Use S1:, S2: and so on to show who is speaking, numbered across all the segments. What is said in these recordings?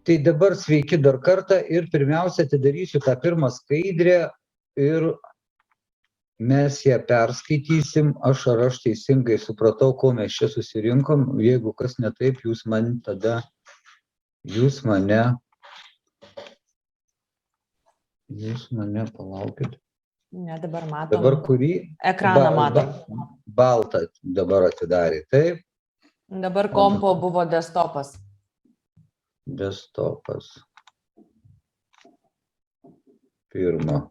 S1: Tai dabar sveiki dar kartą ir pirmiausia atidarysiu tą pirmą skaidrę ir mes ją perskaitysim. Ar aš teisingai supratau, ko mes čia susirinkom. Jeigu kas ne taip, jūs mane palaukit.
S2: Ne, dabar matom.
S1: Dabar kurį?
S2: Ekraną matom.
S1: Baltą dabar atidarė, taip?
S2: Dabar kompo buvo desktopas.
S1: Desktopas. Pirma.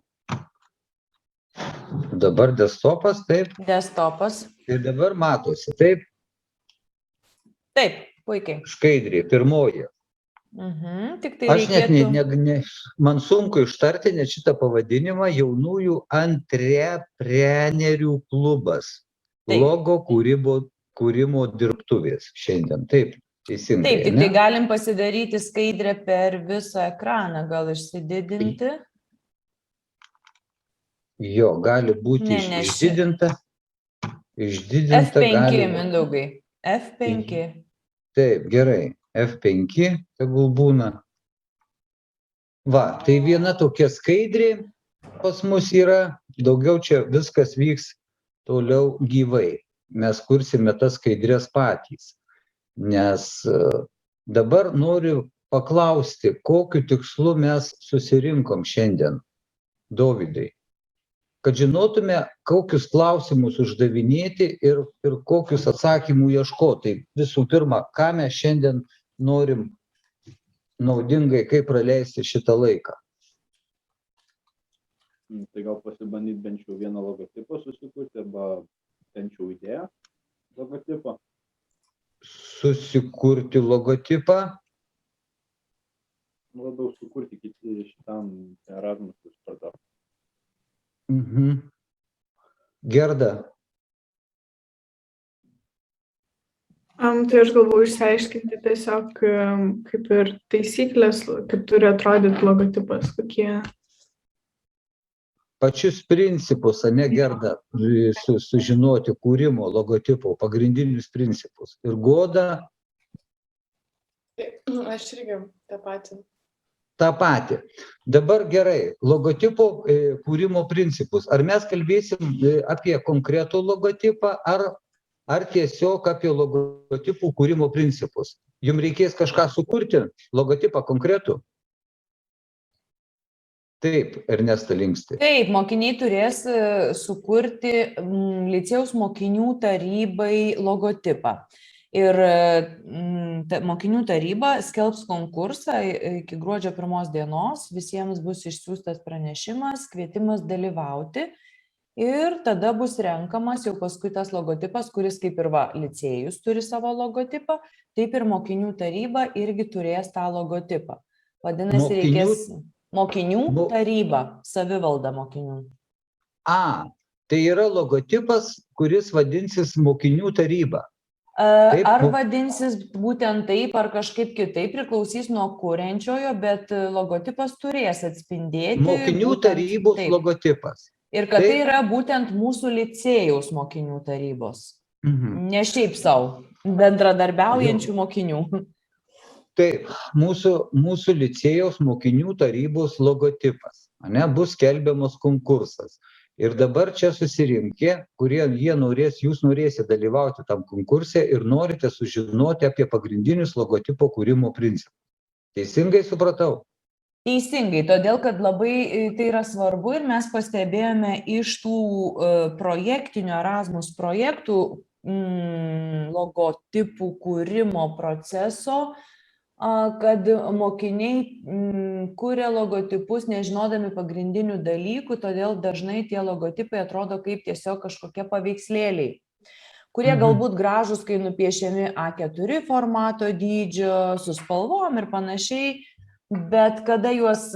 S1: Dabar desktopas, taip?
S2: Desktopas.
S1: Ir dabar matosi, taip?
S2: Taip, puikiai.
S1: Skaidrė, pirmoji.
S2: Tik tai
S1: Aš net
S2: reikėtų...
S1: man sunku ištarti net šitą pavadinimą jaunųjų antreprenerių klubas.
S2: Taip.
S1: Logo kūrimo dirbtuvės šiandien, taip? Teisingai,
S2: taip, tik tai galim pasidaryti skaidrę per visą ekraną, gal išsididinti.
S1: Jo, gali būti išdidinta.
S2: F5, Mindaugai. F5.
S1: Taip, gerai. F5 tegul būna. Va, tai viena tokia skaidrė pas mus yra. Daugiau čia viskas vyks toliau gyvai. Mes kursime tas skaidrės patys. Nes dabar noriu paklausti, kokiu tikslu mes susirinkom šiandien, Dovydai. Kad žinotume, kokius klausimus uždavinėti ir kokius atsakymų ieškoti. Visų pirma, ką mes šiandien norim naudingai, kaip praleisti šitą laiką.
S3: Tai gal pasibandyti bent jau vieną logotipą susikurti arba bent jau idėją logotipą.
S1: Susikurti logotipą.
S3: Labiau sukurti kiti šitam Erasmus startą.
S1: Gerda.
S4: Tai aš galvoju išsiaiškinti tiesiog kaip ir taisyklės, kaip turi atrodyti logotipas, kokie.
S1: Pačius principus, ne Gerda, sužinoti kūrimo logotipo, pagrindinius principus. Ir Goda.
S4: Aš irgi tą patį.
S1: tą patį. Dabar gerai, logotipo kūrimo principus. Ar mes kalbėsim apie konkretų logotipą, ar tiesiog apie logotipų kūrimo principus? Jums reikės kažką sukurti, logotipą konkretų? Taip, Ernesta linksti.
S2: Taip, mokiniai turės sukurti licėjaus mokinių tarybai logotipą. Ir mokinių taryba skelbs konkursą iki gruodžio 1 dienos, visiems bus išsiųstas pranešimas, kvietimas dalyvauti ir tada bus renkamas jau paskui tas logotipas, kuris kaip ir licėjus turi savo logotipą, taip ir mokinių taryba irgi turės tą logotipą. Vadinasi, reikės mokinių taryba, savivalda mokinių.
S1: Tai yra logotipas, kuris vadinsis mokinių taryba.
S2: Ar vadinsis būtent taip, ar kažkaip kitaip, priklausys nuo kuriančiojo, bet logotipas turės atspindėti.
S1: Mokinių tarybos logotipas.
S2: Ir kad tai yra būtent mūsų licėjaus mokinių tarybos. Ne šiaip savo, bendradarbiaujančių mokinių.
S1: Taip, mūsų licėjaus mokinių tarybos logotipas. Bus skelbiamas konkursas. Ir dabar čia susirinkė, kurie jūs norėsite dalyvauti tam konkurse ir norite sužinoti apie pagrindinius logotipo kūrimo principus. Teisingai supratau?
S2: Teisingai, todėl kad labai tai yra svarbu ir mes pastebėjome iš tų projektinių Erasmus projektų logotipų kūrimo proceso, kad mokiniai kuria logotipus nežinodami pagrindinių dalykų, todėl dažnai tie logotipai atrodo kaip tiesiog kažkokie paveikslėliai, kurie galbūt gražus, kai nupiešiami A4 formato dydžio, su spalvom ir panašiai, bet kada juos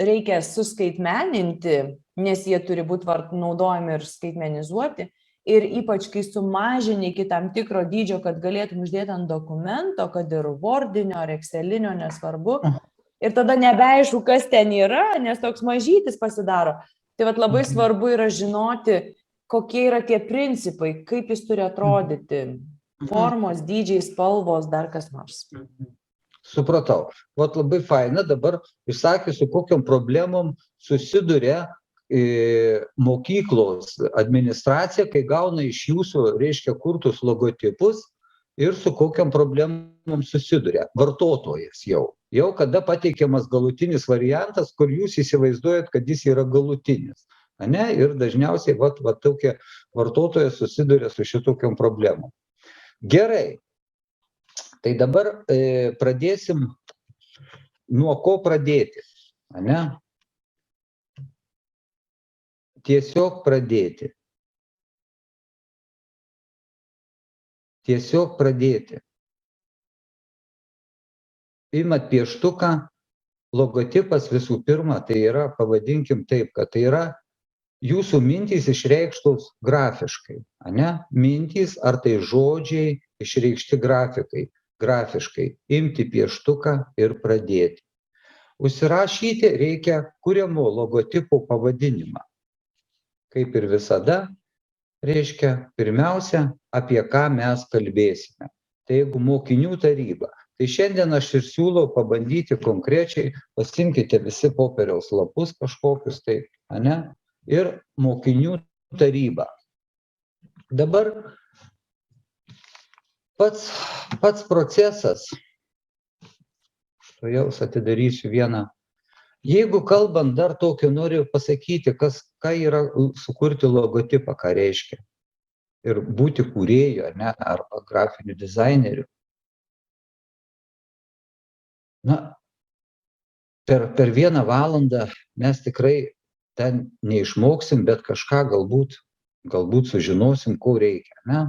S2: reikia suskaitmeninti, nes jie turi būti naudojami ir skaitmenizuoti, ir ypač, kai sumažini iki tam tikro dydžio, kad galėtum uždėti ant dokumento, kad ir Wordinio ar Excelinio, nesvarbu, ir tada nebeaišku, kas ten yra, nes toks mažytis pasidaro. Tai vat labai svarbu yra žinoti, kokie yra tie principai, kaip jis turi atrodyti. Formos, dydžiai, spalvos, dar kas nors.
S1: Supratau. Vat labai faina dabar išsakė, su kokiom problemom susiduria mokyklos administracija, kai gauna iš jūsų, reiškia, kurtus logotipus ir su kokiam problemom susiduria. Vartotojas jau. Jau kada pateikiamas galutinis variantas, kur jūs įsivaizduojat, kad jis yra galutinis. Ane? Ir dažniausiai tokie vartotojas susiduria su šitokiom problemom. Gerai. Tai dabar pradėsim, nuo ko pradėti. Ane? Tiesiog pradėti. Tiesiog pradėti. Imat pieštuką, logotipas visų pirma, tai yra, pavadinkim taip, kad tai yra jūsų mintys išreikštos grafiškai. Ane? Mintys, ar tai žodžiai išreikšti grafiškai. Imti pieštuką ir pradėti. Užsirašyti reikia kuriamo logotipo pavadinimą. Kaip ir visada, reiškia, pirmiausia, apie ką mes kalbėsime. Tai jeigu mokinių taryba, tai šiandien aš ir siūlau pabandyti konkrečiai, pasimkite visi popieriaus lapus kažkokius, tai, ane? Ir mokinių taryba. Dabar pats procesas, tuojaus atidarysiu vieną. Jeigu kalbant dar tokio, noriu pasakyti, ką yra sukurti logotipą, ką reiškia. Ir būti kūrėju, ne, arba grafiniu dizaineriu. Na, per 1 valandą mes tikrai ten neišmoksim, bet kažką galbūt sužinosim, ko reikia. Ne?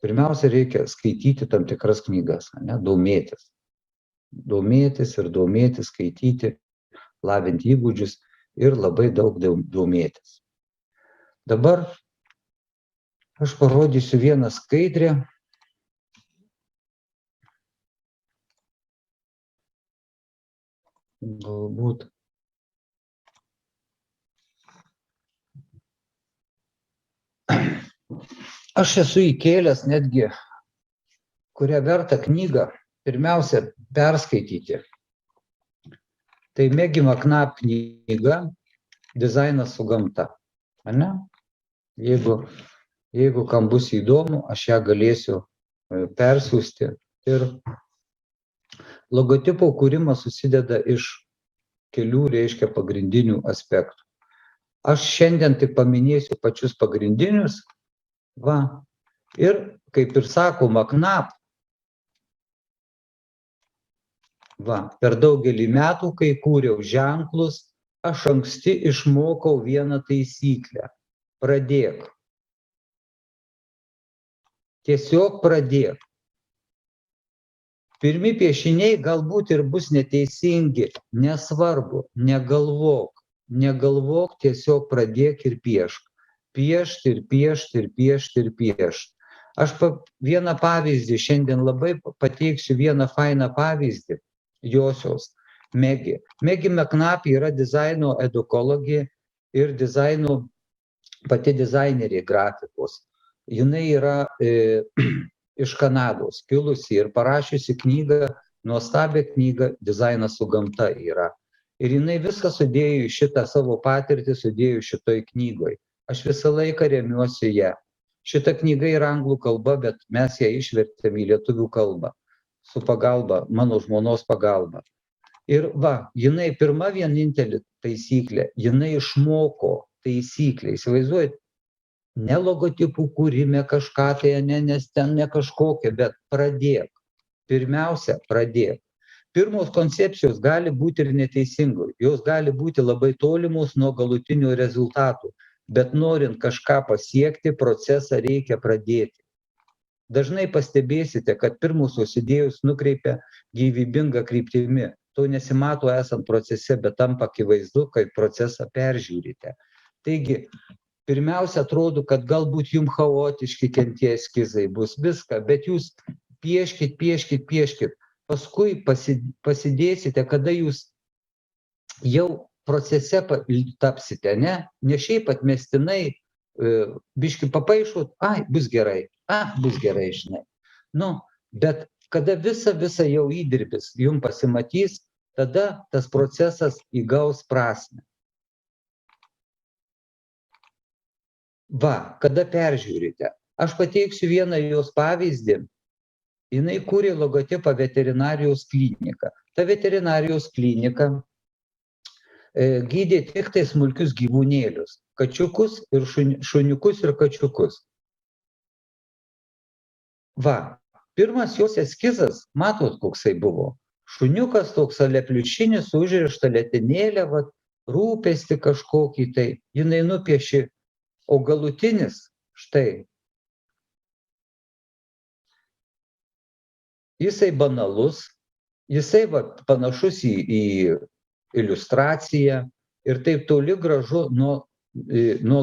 S1: Pirmiausia, reikia skaityti tam tikras knygas, ne? Domėtis. Domėtis ir domėtis, skaityti, lavinti įgūdžius ir labai daug domėtis. Dabar aš parodysiu vieną skaidrę. Galbūt. Aš esu įkėlęs netgi, kurią verta knygą, pirmiausia, perskaityti. Tai Maggie McNabb knyga Dizainas su gamta. Ane? Jeigu kam bus įdomu, aš ją galėsiu persiųsti. Ir logotipo kūrimas susideda iš kelių, reiškia, pagrindinių aspektų. Aš šiandien tik paminėsiu pačius pagrindinius. Va. Ir, kaip ir sako McNabb, va, per daugelį metų, kai kūriau ženklus, aš anksti išmokau vieną taisyklę. Pradėk. Tiesiog pradėk. Pirmi piešiniai galbūt ir bus neteisingi, nesvarbu, negalvok. Negalvok, tiesiog pradėk ir piešk. Piešt ir piešt ir piešt ir piešt. Aš vieną pavyzdį šiandien labai pateiksiu, vieną fainą pavyzdį josios. Maggie McNabb yra dizaino edukologė ir dizaino pati dizainerė grafikos. Jinai yra iš Kanados kilusi ir parašiusi knygą, nuostabią knygą Dizainas su gamta yra. Ir jinai viską sudėjo į šitą savo patirtį, sudėjo šitoj knygoj. Aš visą laiką remiuosi ją. Šita knyga yra anglų kalba, bet mes ją išvertėm į lietuvių kalbą. Su pagalba, mano žmonos pagalba. Ir va, jinai pirma vienintelė taisyklė, jinai išmoko taisyklę. Įsivaizduojat, ne logotipų kūrime kažką tai, nes ten ne kažkokia, bet pradėk. Pirmiausia, pradėk. Pirmos koncepcijos gali būti ir neteisingos. Jos gali būti labai tolimos nuo galutinių rezultatų. Bet norint kažką pasiekti, procesą reikia pradėti. Dažnai pastebėsite, kad pirmosios idėjos nukreipia gyvybingą kryptimi. To nesimato esant procese, bet tampa akivaizdu, kai procesą peržiūrite. Taigi, pirmiausia, atrodo, kad galbūt jums chaotiški tie eskizai bus viską, bet jūs pieškit. paskui pasidėsite, kada jūs jau procese tapsite, ne šiaip atmestinai, biški papaišot, bus gerai, bus gerai, žinai. Nu, bet kada visa jau įdirbis jums pasimatys, tada tas procesas įgaus prasmę. Va, kada peržiūrite. Aš pateiksiu vieną jos pavyzdį. Jinai kūrė logotipą veterinarijos kliniką. Ta veterinarijos klinika gydė tik tai smulkius gyvūnėlius, kačiukus ir šuniukus ir kačiukus. Va, pirmas jos eskizas, matot, koksai buvo. Šuniukas toks alepliušinis, užrišta letenėlė, va, rūpesti kažkokį tai, jinai nupiešė, o galutinis, štai, jisai banalus, jisai va, panašus į iliustraciją ir taip toli gražu nuo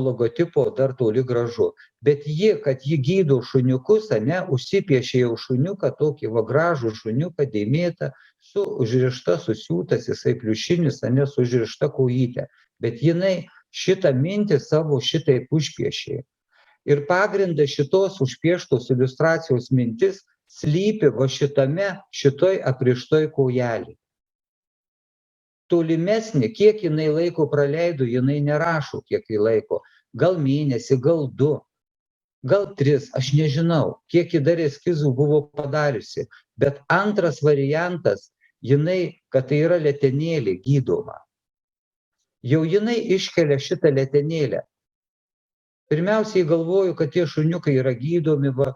S1: logotipo dar toli gražu. Bet kad ji gydo šuniukus, užsipiešė jau šuniuką, tokį va gražų šuniuką, dėmėtą, su užrišta, susiūtas, jisai pliušinis, su užrišta kojytė. Bet jinai šitą mintį savo šitaip užpiešė. Ir pagrindas šitos užpieštos iliustracijos mintis slypi va šitoj aprištoj kojelį. Tolimesnį, kiek jinai laiko praleido, jinai nerašo, kiek ji laiko. Gal mėnesį, gal 2, gal 3, aš nežinau, kiek ji dar eskizų buvo padariusi. Bet antras variantas, jinai, kad tai yra letenėlė gydoma. Jau jinai iškelia šitą letenėlę. Pirmiausiai galvoju, kad tie šuniukai yra gydomi, va,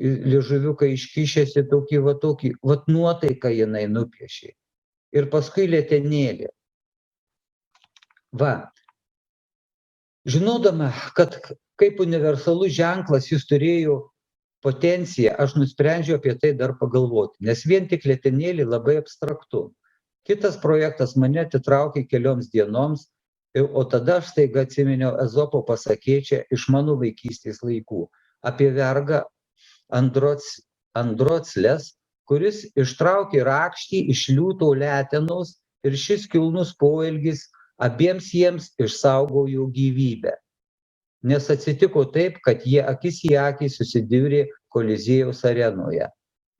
S1: liežuviukai iškišėsi tokį, va nuotaiką jinai nupiešė. Ir paskui letenėlė. Va, žinodama, kad kaip universalus ženklas jis turėjo potenciją, aš nusprendžiau apie tai dar pagalvoti, nes vien tik letenėlė labai abstraktu. Kitas projektas mane atitraukė kelioms dienoms, o tada aš staiga atsiminiau Ezopo pasakėčią iš mano vaikystės laikų apie vergą Androcles, kuris ištraukė rakštį iš liūto letenos ir šis kilnus poelgis abiems jiems išsaugojo gyvybę. Nes atsitiko taip, kad jie akis į akį susidūrė Koliziejaus arenoje.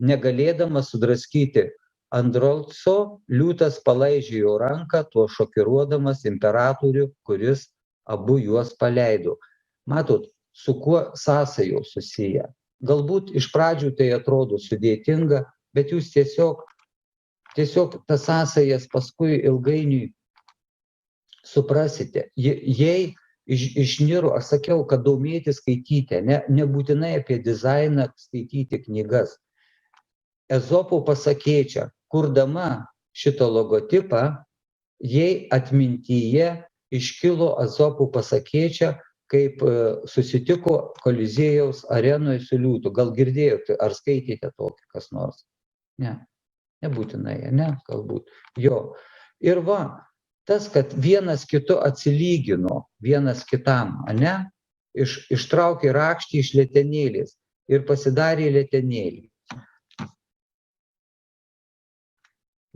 S1: Negalėdamas sudraskyti Androlco, liūtas palaižė jo ranką, tuo šokiruodamas imperatorių, kuris abu juos paleido. Matot, su kuo sąsajos susiję. Galbūt iš pradžių tai atrodo sudėtinga, bet jūs tiesiog tas sąsajas paskui ilgainiui suprasite. Jei išniro, aš sakiau, kad domėtis skaityti, nebūtinai apie dizainą skaityti knygas. Ezopo pasakėčia, kurdama šitą logotipą, jei atmintyje iškilo Ezopo pasakėčia, kaip susitiko Koliziejaus arenoje su liūtu. Gal girdėjote, ar skaitėte tokį kas nors? Ne, nebūtinai, galbūt. Jo. Ir va, tas, kad vienas kitu atsilygino, vienas kitam, ištraukė rakštį iš letenėlės ir pasidarė letenėlį.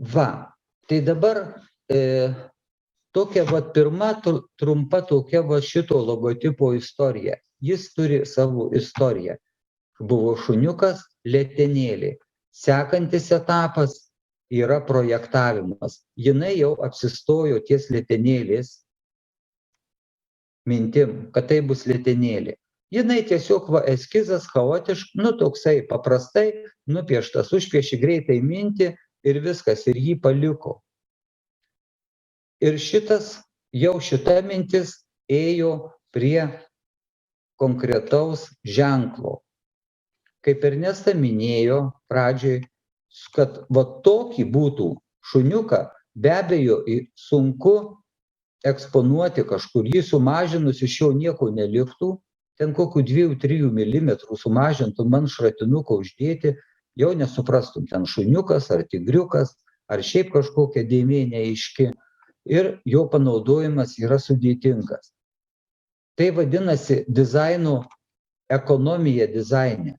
S1: Va, tai dabar tokia va pirma trumpa tokia va šito logotipo istorija. Jis turi savo istoriją. Buvo šuniukas, letenėlė. Sekantis etapas yra projektavimas. Jinai jau apsistojo ties letenėlės mintim, kad tai bus letenėlė. Jinai tiesiog va eskizas chaotiškai, toksai paprastai nupieštas, užpiešė greitai mintį ir viskas, ir jį paliko. Ir šita mintis ėjo prie konkretaus ženklo. Kaip Ernesta minėjo pradžioj, kad va tokį būtų šuniuką, be abejo, sunku eksponuoti kažkur. Jį sumažinus iš jo nieko neliktų, ten kokių 2-3 mm sumažintų man šratinuką uždėti, jau nesuprastum, ten šuniukas ar tigriukas, ar šiaip kažkokia dėmė neaiški. Ir jo panaudojimas yra sudėtingas. Tai vadinasi dizaino ekonomija dizaine.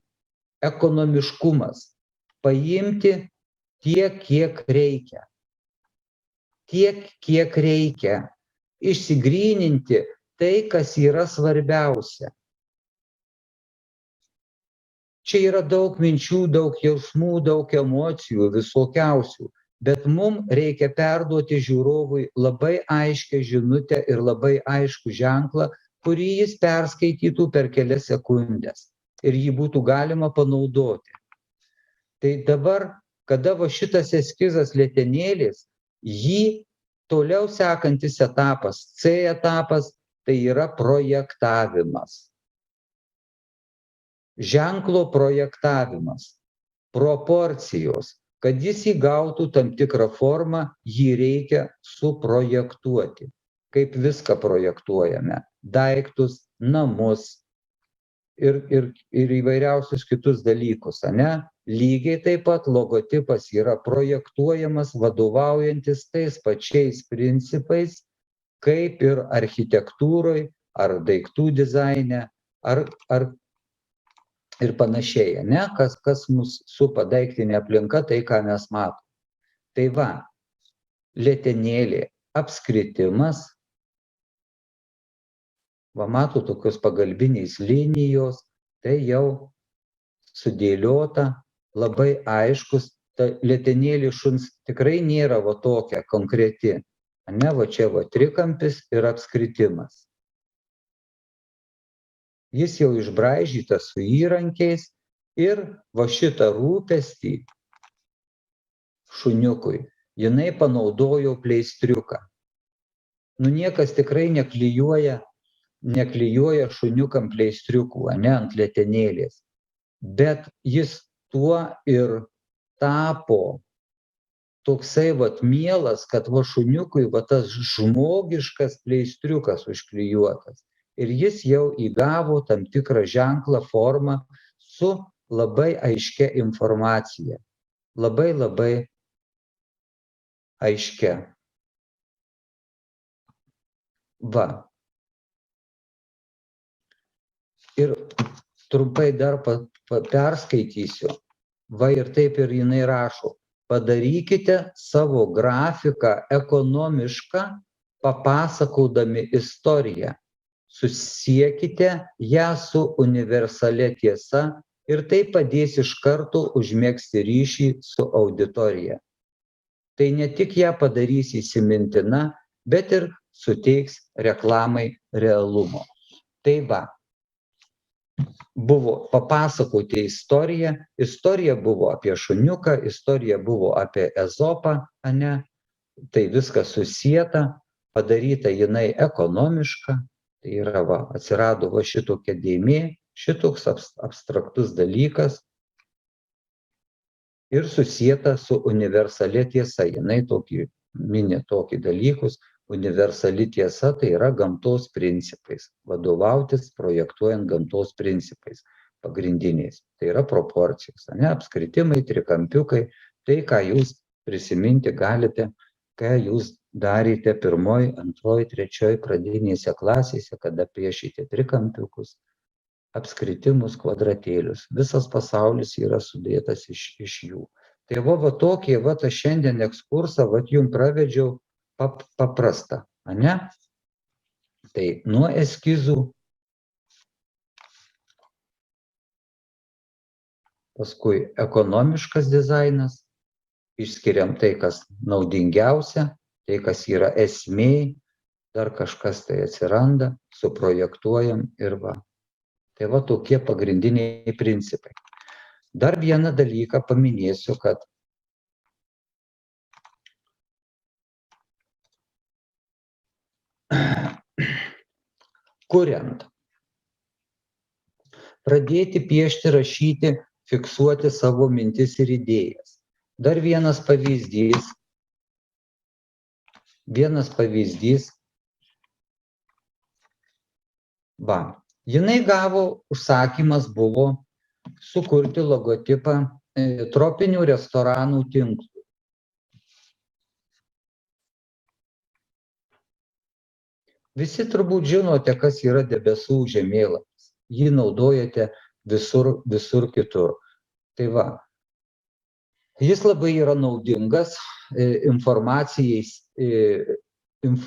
S1: Ekonomiškumas. Paimti tiek, kiek reikia. Tiek, kiek reikia išsigryninti tai, kas yra svarbiausia. Čia yra daug minčių, daug jausmų, daug emocijų, visokiausių, bet mums reikia perduoti žiūrovui labai aiškę žinutę ir labai aiškų ženklą, kurį jis perskaitytų per kelias sekundės ir jį būtų galima panaudoti. Tai dabar, kada va šitas eskizas letenėlis, jį toliau sekantis etapas, C etapas, tai yra projektavimas. Ženklo projektavimas, proporcijos. Kad jis įgautų tam tikrą formą, jį reikia suprojektuoti. Kaip viską projektuojame. Daiktus, namus ir įvairiausius kitus dalykus, ane? Lygiai taip pat logotipas yra projektuojamas vadovaujantis tais pačiais principais, kaip ir architektūroje, ar daiktų dizaine, ar ir panašiai, ne? Kas mus supa daiktinė aplinka, tai ką mes matom. Tai va, letenėlė, apskritimas, va mato tokios pagalbiniais linijos, tai jau sudėliota, labai aiškus, ta letenėlė šuns tikrai nėra va tokia konkreti, ne? Va čia va trikampis ir apskritimas. Jis jau išbraižytas su įrankiais ir va šitą rūpestį šuniukui, jinai panaudojo pleistriuką. Nu niekas tikrai neklijuoja šuniukam pleistriukų, ne, ant letenėlės. Bet jis tuo ir tapo toksai vat mielas, kad va šuniukui va tas žmogiškas pleistriukas užklijuotas. Ir jis jau įgavo tam tikrą ženklą, formą su labai aiškia informacija. Labai aiškia. Va. Ir trumpai dar perskaitysiu. Va ir taip ir jinai rašo. Padarykite savo grafiką ekonomišką, papasakodami istoriją. Susiekite ją su universalia tiesa ir tai padės iš karto užmegzti ryšį su auditorija. Tai ne tik ją padarys įsimintina, bet ir suteiks reklamai realumo. Tai va, buvo papasakoti istoriją, istorija buvo apie šuniuką, istorija buvo apie Ezopą, ane? Tai viskas susieta, padaryta jinai ekonomiška. Tai yra, va, atsirado va šitokia dėmė, šitoks abstraktus dalykas ir susieta su universalia tiesa. Jinai mini tokį dalykus. Universali tiesa tai yra gamtos principais. Vadovautis projektuojant gamtos principais pagrindiniais. Tai yra proporcijos, ne? Apskritimai, trikampiukai. Tai, ką jūs prisiminti galite, ką jūs darėte 1, 2, 3 pradinėse klasėse, kada piešite trikampiukus, apskritimus, kvadratėlius. Visas pasaulis yra sudėtas iš jų. Tai va tokį, va tą šiandien ekskursą, va jums pravedžiau paprastą, ane? Tai nuo eskizų, paskui ekonomiškas dizainas, išskiriam tai, kas naudingiausia, tai, kas yra esmė, dar kažkas tai atsiranda, suprojektuojam ir va. Tai va tokie pagrindiniai principai. Dar vieną dalyką paminėsiu, kad kuriant, pradėti piešti, rašyti, fiksuoti savo mintis ir idėjas. Dar vienas pavyzdys. Va, jinai gavo, užsakymas buvo sukurti logotipą tropinių restoranų tinklų. Visi turbūt žinote, kas yra debesų žemėlapis. Jį naudojate visur kitur. Tai va, Jis labai yra naudingas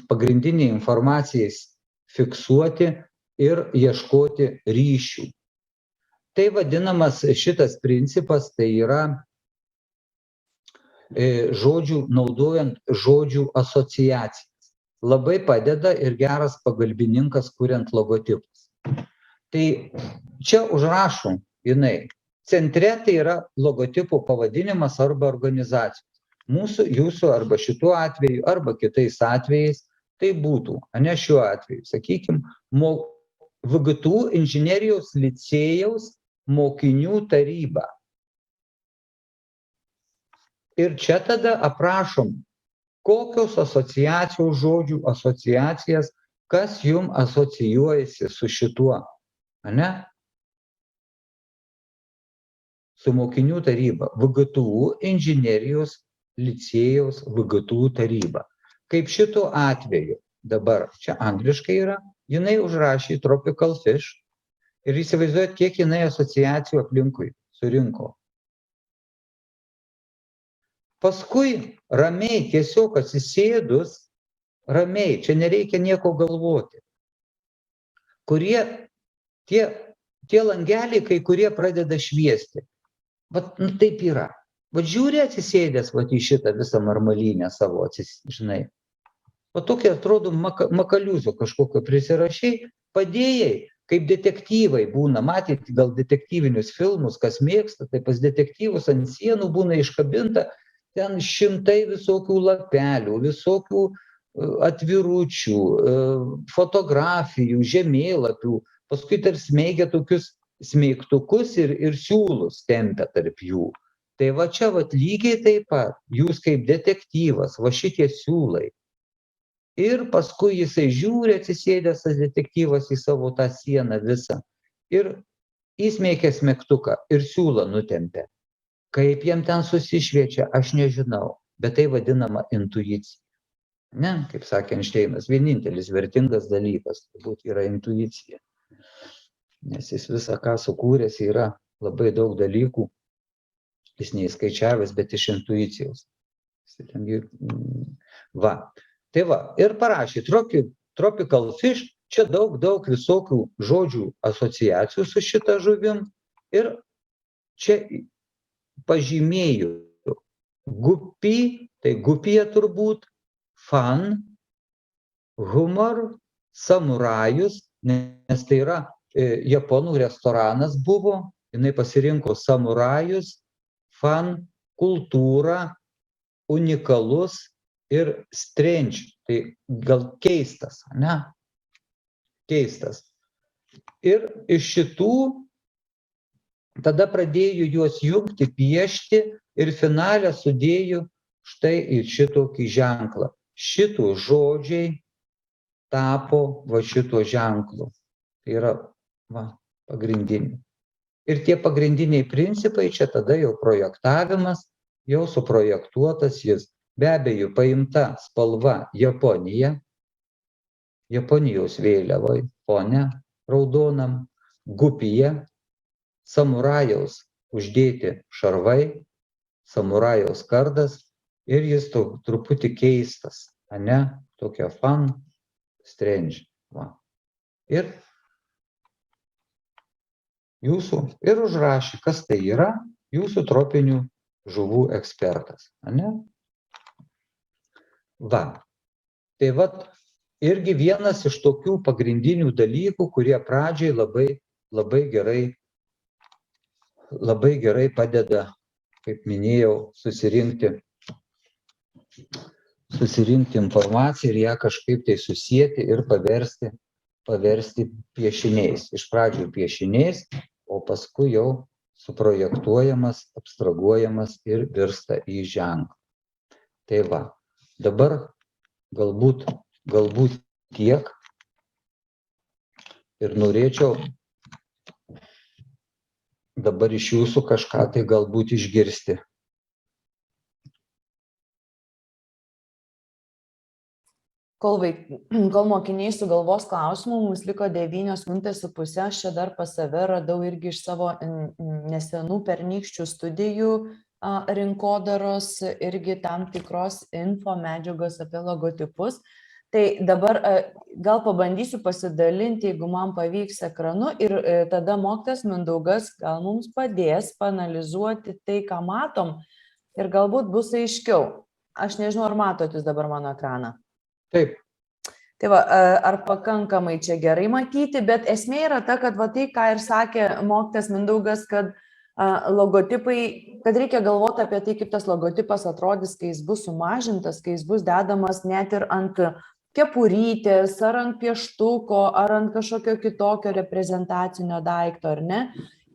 S1: pagrindiniai informacijai fiksuoti ir ieškoti ryšių. Tai vadinamas šitas principas, tai yra naudojant žodžių asociacijas. Labai padeda ir geras pagalbininkas, kuriant logotipus. Tai čia užrašom jinai. Centre tai yra logotipų pavadinimas arba organizacijos. Mūsų, jūsų arba šituo atveju, arba kitais atvejais tai būtų, ne šiuo atveju, sakykime, VGTU inžinerijos licėjaus mokinių taryba. Ir čia tada aprašom, kokios asociacijos žodžių asociacijas, kas jum asocijuojasi su šituo, ne? Su mokinių taryba. VGTU inžinerijos licėjaus VGTU taryba. Kaip šituo atveju, dabar čia angliškai yra, jinai užrašė Tropical Fish ir įsivaizduojat, kiek jinai asociacijų aplinkui surinko. Paskui ramiai, tiesiog atsisėdus, ramiai, čia nereikia nieko galvoti. Tie langeliai, kai kurie pradeda šviesti. Vat taip yra. Vat žiūri atsisėdęs vat į šitą visą marmalynę savo, žinai. O tokia atrodo makaliūzo kažkokio prisirašiai, padėjai, kaip detektyvai būna, matyti gal detektyvinius filmus, kas mėgsta, tai pas detektyvus ant sienų būna iškabinta ten šimtai visokių lapelių, visokių atviručių, fotografijų, žemėlapių, paskui dar smeigia tokius smeigtukus ir siūlus tempia tarp jų. Tai va čia lygiai taip pat, jūs kaip detektyvas, va šitie siūlai. Ir paskui jisai žiūri atsisėdęs tas detektyvas į savo tą sieną visą. Ir įsmeikia smeigtuką ir siūlą nutempia. Kaip jam ten susišviečia, aš nežinau, bet tai vadinama intuicija. Ne, kaip sakė Einšteinas, vienintelis vertingas dalykas turbūt yra intuicija. Nes jis visą, ką sukūręs, yra labai daug dalykų, jis neįskaičiavęs, bet iš intuicijos. Va. Tai va, ir parašė Tropical Fish, čia daug visokių žodžių asociacijų su šita žuvim ir čia pažymėjau guppy, tai gupija turbūt, fun, humor, samurajus, nes tai yra japonų restoranas buvo, jinai pasirinko samurajus, fun, kultūra, unikalus ir strange, tai gal keistas, ne? Keistas. Ir iš šitų tada pradėjo juos jungti, piešti ir finale sudėjo štai į šitokį ženklą. Šitų žodžiai tapo va šito ženklu. Tai yra pagrindiniai. Ir tie pagrindiniai principai, čia tada jau projektavimas, jau suprojektuotas jis. Be abejo, paimta spalva Japonija, Japonijos vėliavoj, fone raudonam, gupija, samurajaus uždėti šarvai, samurajaus kardas ir jis truputį keistas, ne? Tokia fun, strange. Va. Ir jūsų, ir užrašė, kas tai yra, jūsų tropinių žuvų ekspertas, ne? Va. Tai vat irgi vienas iš tokių pagrindinių dalykų, kurie pradžiai labai gerai padeda, kaip minėjau, susirinkti informaciją ir ją kažkaip tai susieti ir paversti piešiniais. Iš pradžių piešiniais, o paskui jau suprojektuojamas, abstraguojamas ir virsta į ženklą. Tai va, dabar galbūt tiek ir norėčiau dabar iš jūsų kažką tai galbūt išgirsti.
S2: Kol mokiniai sugalvos klausimų, mums liko 9,5 minutės. Aš čia dar pas save radau irgi iš savo nesenų pernykščių studijų rinkodaros irgi tam tikros info medžiagos apie logotipus. Tai dabar gal pabandysiu pasidalinti, jeigu man pavyks ekranu, ir tada mokytojas Mindaugas gal mums padės paanalizuoti tai, ką matom, ir galbūt bus aiškiau. Aš nežinau, ar matot jūs dabar mano ekraną.
S1: Taip.
S2: Tai va, ar pakankamai čia gerai matyti, bet esmė yra ta, kad va tai, ką ir sakė mokytojas Mindaugas, kad logotipai, kad reikia galvoti apie tai, kaip tas logotipas atrodys, kai jis bus sumažintas, kai jis bus dedamas net ir ant kepurytės, ar ant pieštuko, ar ant kažkokio kitokio reprezentacinio daikto, ar ne?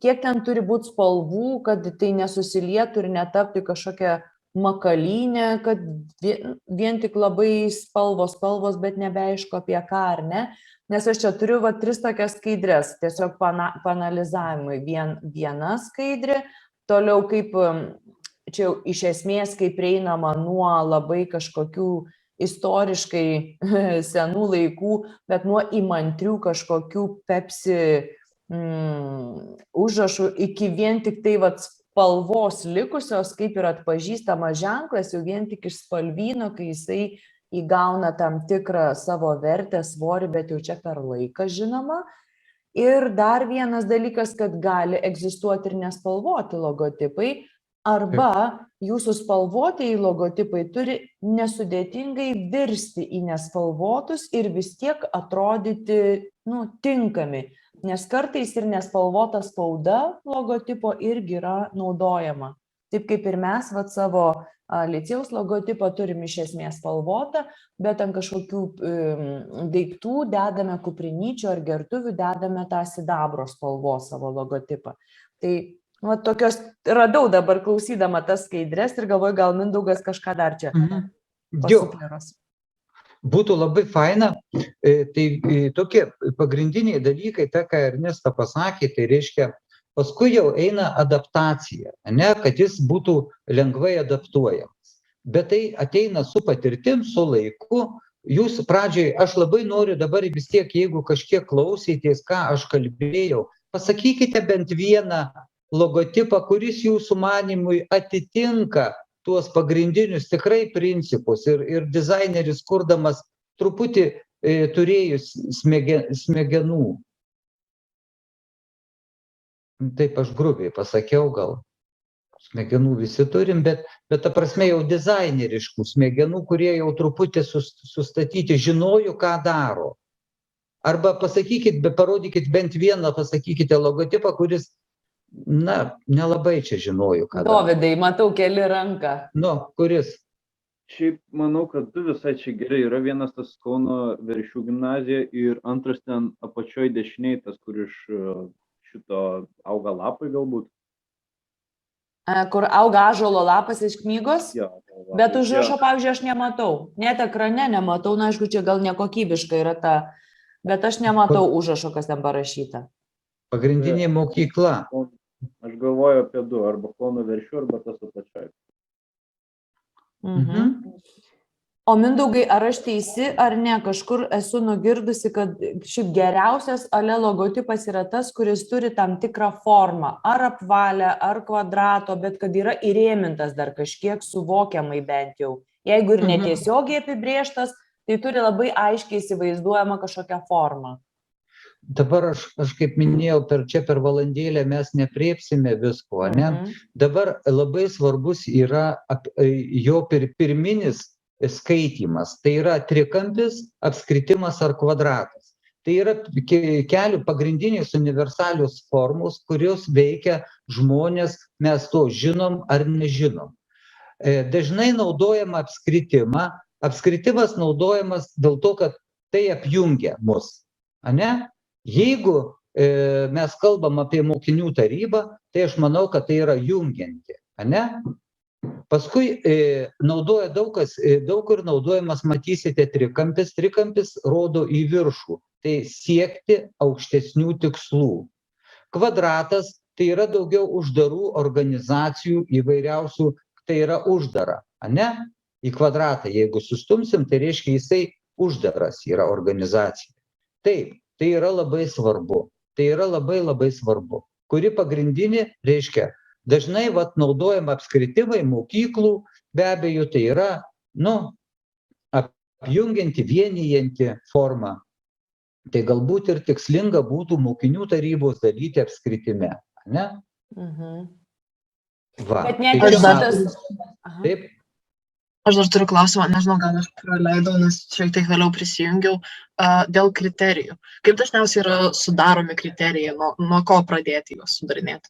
S2: Kiek ten turi būti spalvų, kad tai nesusilietų ir netapti kažkokią makalynę, kad vien tik labai spalvos, bet nebeaišku apie ką, ar ne? Nes aš čia turiu 3 tokias skaidrės, tiesiog paanalizavimui. Viena skaidrė, toliau kaip, čia iš esmės, kaip prieinama nuo labai kažkokių istoriškai senų laikų, bet nuo įmantrių kažkokių Pepsi užrašų iki vien tik tai spalvos likusios, kaip ir atpažįstamas ženklas, jau vien tik iš spalvyno, kai jisai įgauna tam tikrą savo vertę, svorį, bet jau čia per laiką žinoma. Ir dar vienas dalykas, kad gali egzistuoti ir nespalvoti logotipai, arba jūsų spalvotieji logotipai turi nesudėtingai virsti į nespalvotus ir vis tiek atrodyti tinkami, nes kartais ir nespalvota spauda logotipo irgi yra naudojama. Taip kaip ir mes savo licėjaus logotipą turim iš esmės spalvotą, bet ant kažkokių daiktų dedame kuprinyčių ar gertuvių, dedame tą sidabro spalvos savo logotipą. Tai tokios radau dabar klausydama tas skaidres ir galvoju, gal Mindaugas kažką dar čia pasufleruos.
S1: Būtų labai faina. Tai tokie pagrindiniai dalykai, ką Ernesta pasakė, tai reiškia, paskui jau eina adaptacija, ne, kad jis būtų lengvai adaptuojamas. Bet tai ateina su patirtim, su laiku. Jūs pradžiai, aš labai noriu dabar vis tiek, jeigu kažkiek klausytės, ką aš kalbėjau, pasakykite bent vieną logotipą, kuris jūsų manimui atitinka tuos pagrindinius tikrai principus ir dizaineris kurdamas truputį turėjus smegenų. Taip aš grubiai pasakiau, gal smegenų visi turim, bet ta prasme jau dizaineriškų smegenų, kurie jau truputį sustatyti, žinojo, ką daro. Arba pasakykit, parodykit bent vieną, pasakykite logotipą, kuris nelabai čia žinoju, ką daro.
S2: Dovydai, matau, keli ranką.
S1: Kuris?
S3: Šiaip manau, kad du visai čia gerai. Yra vienas tas Kauno Veršių gimnazija ir antras ten apačioj dešiniai, tas, kur iš šito auga lapai galbūt.
S2: Kur auga ąžuolo lapas iš knygos?
S3: Jo,
S2: bet užrašo, pavyzdžiui, aš nematau. Net ekrane nematau, aišku, čia gal nekokybiška yra ta, bet aš nematau užrašo, kas ten parašyta.
S1: Pagrindinė mokykla.
S3: Aš galvoju apie du, arba Kauno Veršių, arba tas apačioj.
S2: O Mindaugai, ar aš teisi, ar ne, kažkur esu nugirdusi, kad šiaip geriausias logotipas yra tas, kuris turi tam tikrą formą, ar apvalę, ar kvadrato, bet kad yra įrėmintas dar kažkiek suvokiamai bent jau. Jeigu ir netiesiogiai apibrėžtas, tai turi labai aiškiai įsivaizduojama kažkokią formą.
S1: Dabar aš kaip minėjau, per valandėlę mes nepriepsime visko, ne? Dabar labai svarbus yra jo pirminis skaitymas. Tai yra trikampis, apskritimas ar kvadratas. Tai yra kelių pagrindinės universalios formos, kurios veikia žmonės, mes to žinom ar nežinom. Dažnai naudojama apskritimą. Apskritimas naudojamas dėl to, kad tai apjungia mus, ane? Jeigu mes kalbam apie mokinių tarybą, tai aš manau, kad tai yra jungianti, ane? Paskui naudoja daug kur naudojamas, matysite, trikampis. Trikampis rodo į viršų, tai siekti aukštesnių tikslų. Kvadratas tai yra daugiau uždarų organizacijų įvairiausių, tai yra uždara, ane? Į kvadratą, jeigu sustumsim, tai reiškia jisai uždaras yra organizacija. Taip. Tai yra labai svarbu. Tai yra labai svarbu. Kuri pagrindinė, reiškia, Dažnai naudojama apskritimai mokyklų, be abejo, tai yra, apjungianti, vienijanti forma. Tai galbūt ir tikslinga būtų mokinių tarybos dalyti apskritime, ne? Va.
S2: Bet net
S1: Tai
S2: ir
S1: čia
S2: šitas...
S1: Taip,
S5: Aš dar turiu klausimą, nežinau, gal aš praleidau, nes šiek tiek vėliau prisijungiau, dėl kriterijų. Kaip dažniausiai yra sudaromi kriterijai, nuo ko pradėti juos sudarinėti?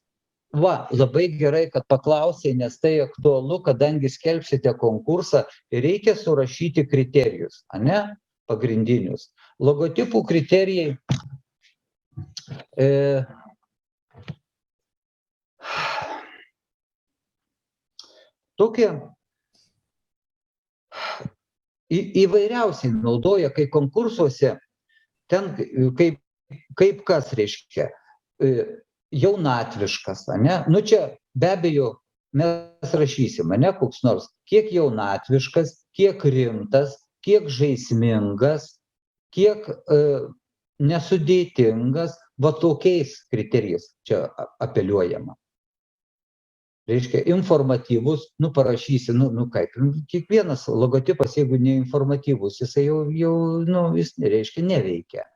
S1: labai gerai, kad paklausai, nes tai aktualu, kadangi skelbsite konkursą ir reikia surašyti kriterijus, ne? Pagrindinius. Logotipų kriterijai tokie įvairiausiai naudoja, kai konkursuose ten kaip kas reiškia jaunatviškas, ne? Čia be abejo mes rašysime, ne, koks nors, kiek jaunatviškas, kiek rimtas, kiek žaismingas, kiek nesudėtingas, tokiais kriterijais čia apeliuojama. Reiškia, informatyvus, parašysi, kaip, kiekvienas logotipas, jeigu neinformatyvus, jisai jau jis reiškia neveikia.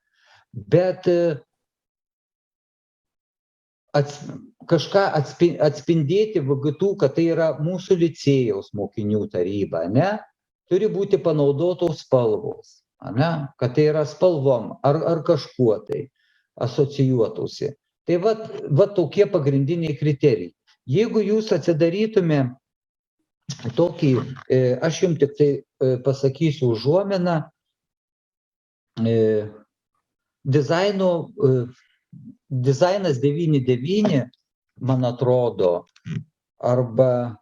S1: Bet kažką atspindėti VGTU, kad tai yra mūsų licėjaus mokinių taryba, ne? Turi būti panaudotos spalvos, ne? Kad tai yra spalvom ar kažkuo tai asocijuotųsi. Tai tokie pagrindiniai kriterijai. Jeigu jūs atsidarytume tokį, aš jums tik tai pasakysiu užuominą, dizainas 99, man atrodo, arba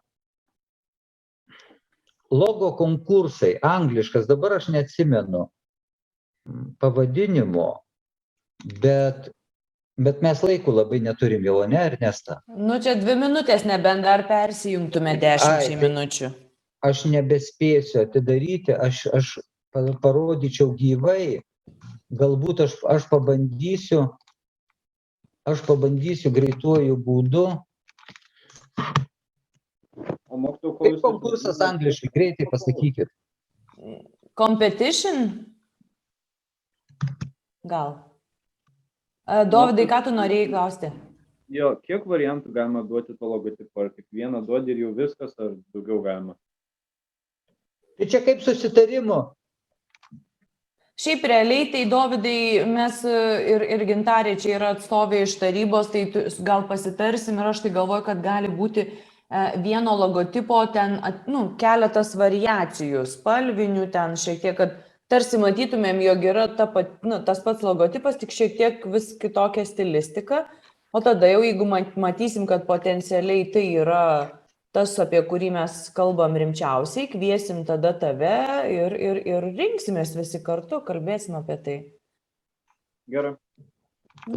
S1: logo konkursai, angliškas, dabar aš neatsimenu pavadinimo, bet mes laiko labai neturim jau, ne, Ernesta?
S2: Čia 2 minutės, nebent dar persijungtume 10 minučių.
S1: Aš nebespėsiu atidaryti, aš parodyčiau gyvai, galbūt aš pabandysiu greituoju būdu. Kaip konkursas angliškai, greitai pasakykit.
S2: Competition? Gal. Dovydai, ką tu norėjai klausti?
S3: Jo, kiek variantų galima duoti to logotipo? Ar kiekvieną duodi ir jau viskas, ar daugiau galima?
S1: Tai čia kaip susitarimo.
S2: Šiaip realiai, tai Dovydai, mes ir Gintarė čia yra atstovė iš tarybos, tai gal pasitarsim ir aš tai galvoju, kad gali būti vieno logotipo ten, keletas variacijų, spalvinių ten šiek tiek, kad tarsi matytumėm, jog yra tas pats logotipas, tik šiek tiek vis kitokia stilistika, o tada jau, jeigu matysim, kad potencialiai tai yra tas, apie kurį mes kalbam rimčiausiai, kviesim tada tave ir rinksimės visi kartu, kalbėsim apie tai. Gerai.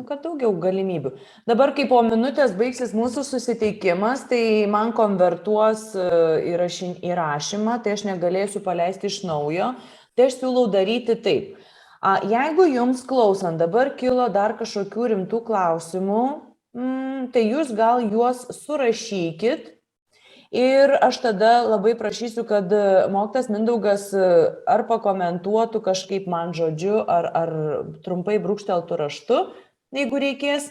S2: Kad daugiau galimybių. Dabar, kai po minutės baigsis mūsų susitikimas, tai man konvertuos įrašymą, tai aš negalėsiu paleisti iš naujo. Tai aš siūlau daryti taip. Jeigu jums klausant dabar kilo dar kažkokių rimtų klausimų, tai jūs gal juos surašykit ir aš tada labai prašysiu, kad mokytojas Mindaugas ar pakomentuotų kažkaip man žodžiu, ar trumpai brūkšteltų raštu, jeigu reikės,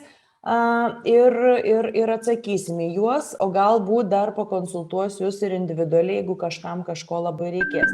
S2: ir atsakysim į juos, o galbūt dar pakonsultuosiu jūs ir individualiai, jeigu kažkam kažko labai reikės.